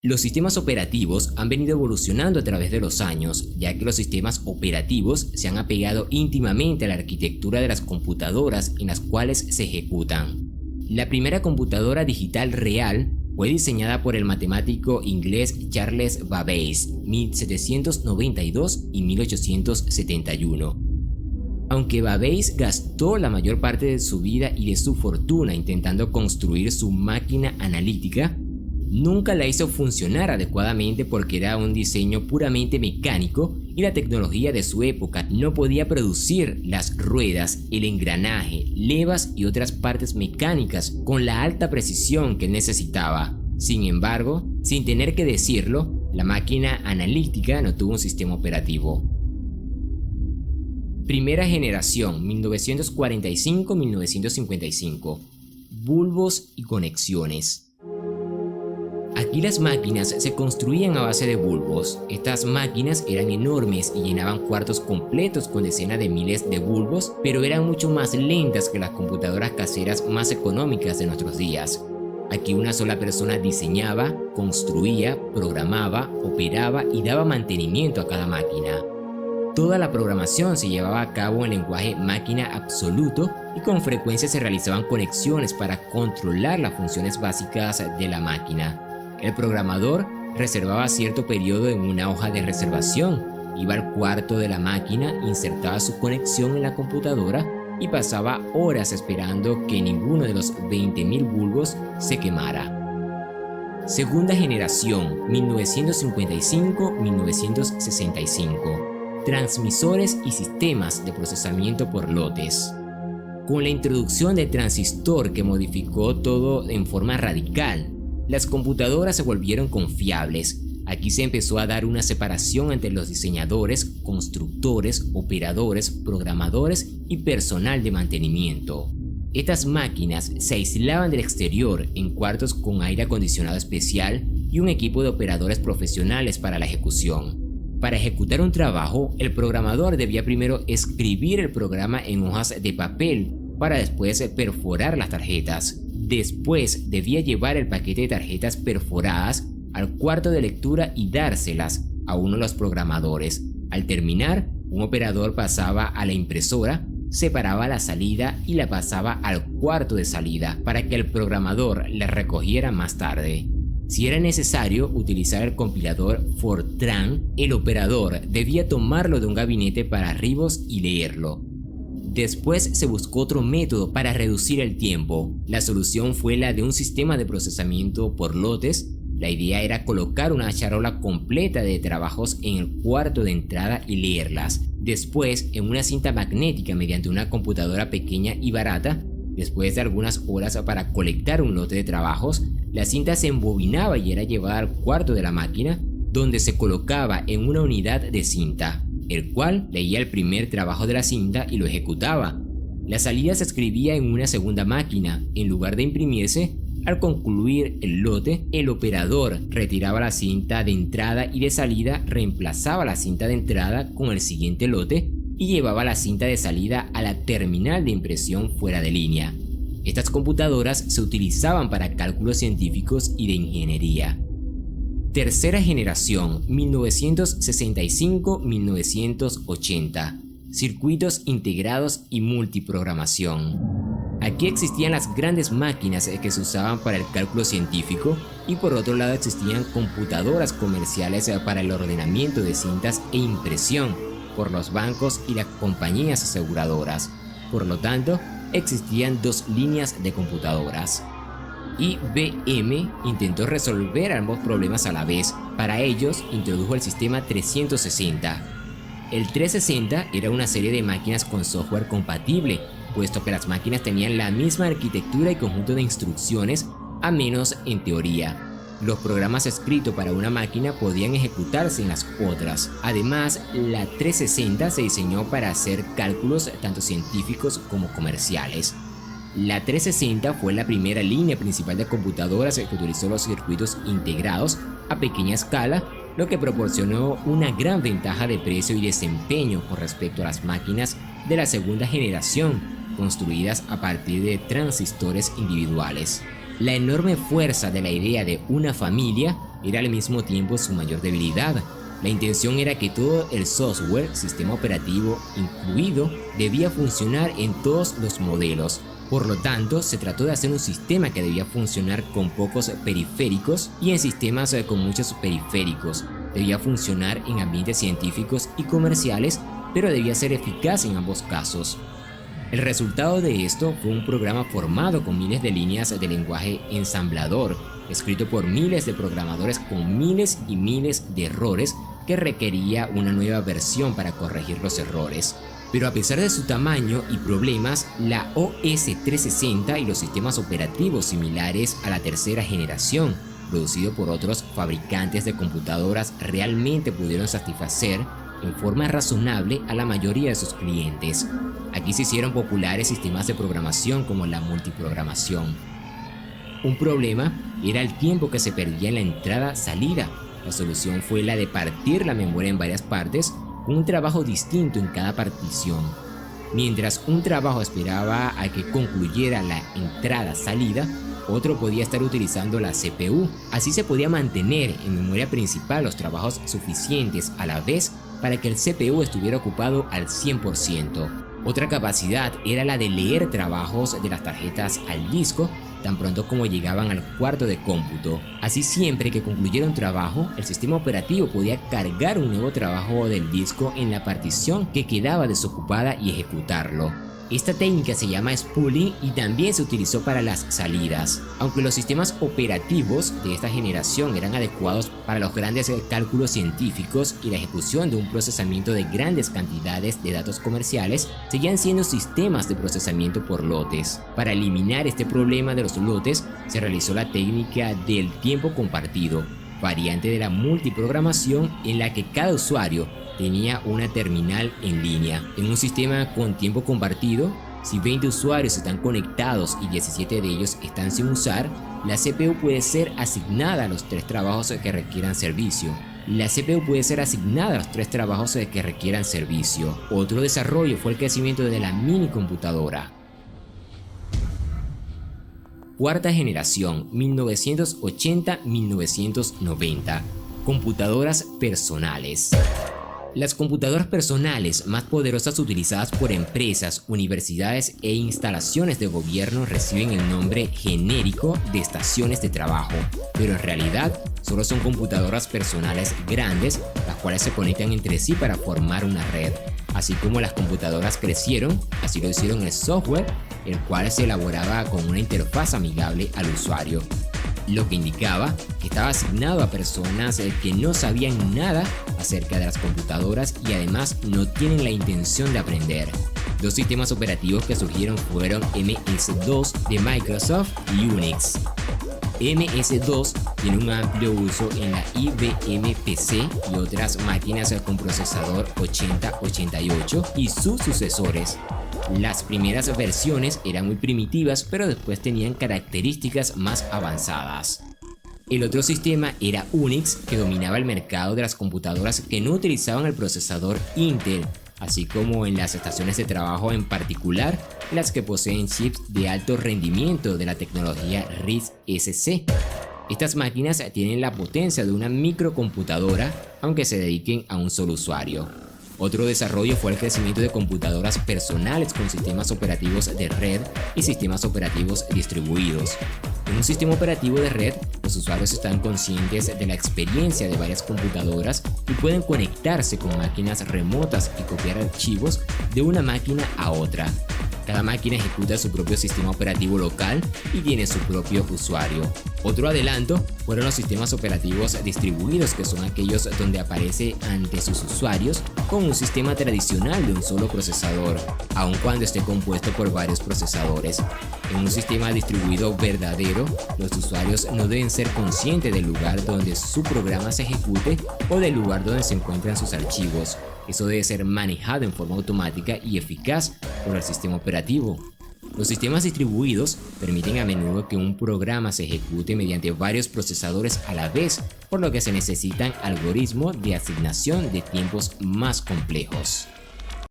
Los sistemas operativos han venido evolucionando a través de los años, ya que los sistemas operativos se han apegado íntimamente a la arquitectura de las computadoras en las cuales se ejecutan. La primera computadora digital real fue diseñada por el matemático inglés Charles Babbage, 1792 y 1871. Aunque Babbage gastó la mayor parte de su vida y de su fortuna intentando construir su máquina analítica, nunca la hizo funcionar adecuadamente porque era un diseño puramente mecánico y la tecnología de su época no podía producir las ruedas, el engranaje, levas y otras partes mecánicas con la alta precisión que necesitaba. Sin embargo, sin tener que decirlo, la máquina analítica no tuvo un sistema operativo. Primera generación, 1945-1955. Bulbos y conexiones. Aquí las máquinas se construían a base de bulbos. Estas máquinas eran enormes y llenaban cuartos completos con decenas de miles de bulbos, pero eran mucho más lentas que las computadoras caseras más económicas de nuestros días. Aquí una sola persona diseñaba, construía, programaba, operaba y daba mantenimiento a cada máquina. Toda la programación se llevaba a cabo en lenguaje máquina absoluto y con frecuencia se realizaban conexiones para controlar las funciones básicas de la máquina. El programador reservaba cierto periodo en una hoja de reservación, iba al cuarto de la máquina, insertaba su conexión en la computadora y pasaba horas esperando que ninguno de los 20.000 bulbos se quemara. Segunda generación, 1955-1965. Transmisores y sistemas de procesamiento por lotes. Con la introducción del transistor que modificó todo en forma radical, las computadoras se volvieron confiables. Aquí se empezó a dar una separación entre los diseñadores, constructores, operadores, programadores y personal de mantenimiento. Estas máquinas se aislaban del exterior en cuartos con aire acondicionado especial y un equipo de operadores profesionales para la ejecución. Para ejecutar un trabajo, el programador debía primero escribir el programa en hojas de papel para después perforar las tarjetas. Después debía llevar el paquete de tarjetas perforadas al cuarto de lectura y dárselas a uno de los programadores. Al terminar, un operador pasaba a la impresora, separaba la salida y la pasaba al cuarto de salida para que el programador la recogiera más tarde. Si era necesario utilizar el compilador Fortran, el operador debía tomarlo de un gabinete para arribos y leerlo. Después se buscó otro método para reducir el tiempo. La solución fue la de un sistema de procesamiento por lotes. La idea era colocar una charola completa de trabajos en el cuarto de entrada y leerlas. Después, en una cinta magnética mediante una computadora pequeña y barata, después de algunas horas para colectar un lote de trabajos, la cinta se embobinaba y era llevada al cuarto de la máquina, donde se colocaba en una unidad de cinta, el cual leía el primer trabajo de la cinta y lo ejecutaba. La salida se escribía en una segunda máquina. En lugar de imprimirse, al concluir el lote, el operador retiraba la cinta de entrada y de salida, reemplazaba la cinta de entrada con el siguiente lote y llevaba la cinta de salida a la terminal de impresión fuera de línea. Estas computadoras se utilizaban para cálculos científicos y de ingeniería. Tercera generación, 1965-1980. Circuitos integrados y multiprogramación. Aquí existían las grandes máquinas que se usaban para el cálculo científico y por otro lado existían computadoras comerciales para el ordenamiento de cintas e impresión por los bancos y las compañías aseguradoras. Por lo tanto, existían dos líneas de computadoras. IBM intentó resolver ambos problemas a la vez. Para ellos, introdujo el sistema 360. El 360 era una serie de máquinas con software compatible, puesto que las máquinas tenían la misma arquitectura y conjunto de instrucciones, a menos en teoría. Los programas escritos para una máquina podían ejecutarse en las otras. Además, la 360 se diseñó para hacer cálculos tanto científicos como comerciales. La 360 fue la primera línea principal de computadoras que utilizó los circuitos integrados a pequeña escala, lo que proporcionó una gran ventaja de precio y desempeño con respecto a las máquinas de la segunda generación, construidas a partir de transistores individuales. La enorme fuerza de la idea de una familia era al mismo tiempo su mayor debilidad. La intención era que todo el software, sistema operativo incluido, debía funcionar en todos los modelos. Por lo tanto, se trató de hacer un sistema que debía funcionar con pocos periféricos y en sistemas con muchos periféricos. Debía funcionar en ambientes científicos y comerciales, pero debía ser eficaz en ambos casos. El resultado de esto fue un programa formado con miles de líneas de lenguaje ensamblador, escrito por miles de programadores con miles y miles de errores que requería una nueva versión para corregir los errores. Pero a pesar de su tamaño y problemas, la OS 360 y los sistemas operativos similares a la tercera generación, producidos por otros fabricantes de computadoras, realmente pudieron satisfacer en forma razonable a la mayoría de sus clientes. Aquí se hicieron populares sistemas de programación como la multiprogramación. Un problema era el tiempo que se perdía en la entrada-salida. La solución fue la de partir la memoria en varias partes con un trabajo distinto en cada partición. Mientras un trabajo esperaba a que concluyera la entrada-salida, otro podía estar utilizando la CPU. Así se podía mantener en memoria principal los trabajos suficientes a la vez para que el CPU estuviera ocupado al 100%. Otra capacidad era la de leer trabajos de las tarjetas al disco tan pronto como llegaban al cuarto de cómputo. Así, siempre que concluyera un trabajo, el sistema operativo podía cargar un nuevo trabajo del disco en la partición que quedaba desocupada y ejecutarlo. Esta técnica se llama spooling y también se utilizó para las salidas. Aunque los sistemas operativos de esta generación eran adecuados para los grandes cálculos científicos y la ejecución de un procesamiento de grandes cantidades de datos comerciales, seguían siendo sistemas de procesamiento por lotes. Para eliminar este problema de los lotes, se realizó la técnica del tiempo compartido, variante de la multiprogramación en la que cada usuario tenía una terminal en línea. En un sistema con tiempo compartido, si 20 usuarios están conectados y 17 de ellos están sin usar, la CPU puede ser asignada a los 3 trabajos que requieran servicio. Otro desarrollo fue el crecimiento de la mini computadora. Cuarta generación, 1980-1990. Computadoras personales. Las computadoras personales más poderosas utilizadas por empresas, universidades e instalaciones de gobierno reciben el nombre genérico de estaciones de trabajo, pero en realidad solo son computadoras personales grandes, las cuales se conectan entre sí para formar una red. Así como las computadoras crecieron, así lo hicieron el software, el cual se elaboraba con una interfaz amigable al usuario, lo que indicaba que estaba asignado a personas que no sabían nada acerca de las computadoras y además no tienen la intención de aprender. Dos sistemas operativos que surgieron fueron MS-DOS de Microsoft y Unix. MS-DOS tiene un amplio uso en la IBM PC y otras máquinas con procesador 8088 y sus sucesores. Las primeras versiones eran muy primitivas, pero después tenían características más avanzadas. El otro sistema era Unix, que dominaba el mercado de las computadoras que no utilizaban el procesador Intel, así como en las estaciones de trabajo, en particular las que poseen chips de alto rendimiento de la tecnología RISC-SC. Estas máquinas tienen la potencia de una microcomputadora, aunque se dediquen a un solo usuario. Otro desarrollo fue el crecimiento de computadoras personales con sistemas operativos de red y sistemas operativos distribuidos. En un sistema operativo de red, los usuarios están conscientes de la experiencia de varias computadoras y pueden conectarse con máquinas remotas y copiar archivos de una máquina a otra. Cada máquina ejecuta su propio sistema operativo local y tiene su propio usuario. Otro adelanto fueron los sistemas operativos distribuidos, que son aquellos donde aparece ante sus usuarios con un sistema tradicional de un solo procesador, aun cuando esté compuesto por varios procesadores. En un sistema distribuido verdadero, los usuarios no deben ser conscientes del lugar donde su programa se ejecute o del lugar donde se encuentran sus archivos. Eso debe ser manejado en forma automática y eficaz por el sistema operativo. Los sistemas distribuidos permiten a menudo que un programa se ejecute mediante varios procesadores a la vez, por lo que se necesitan algoritmos de asignación de tiempos más complejos.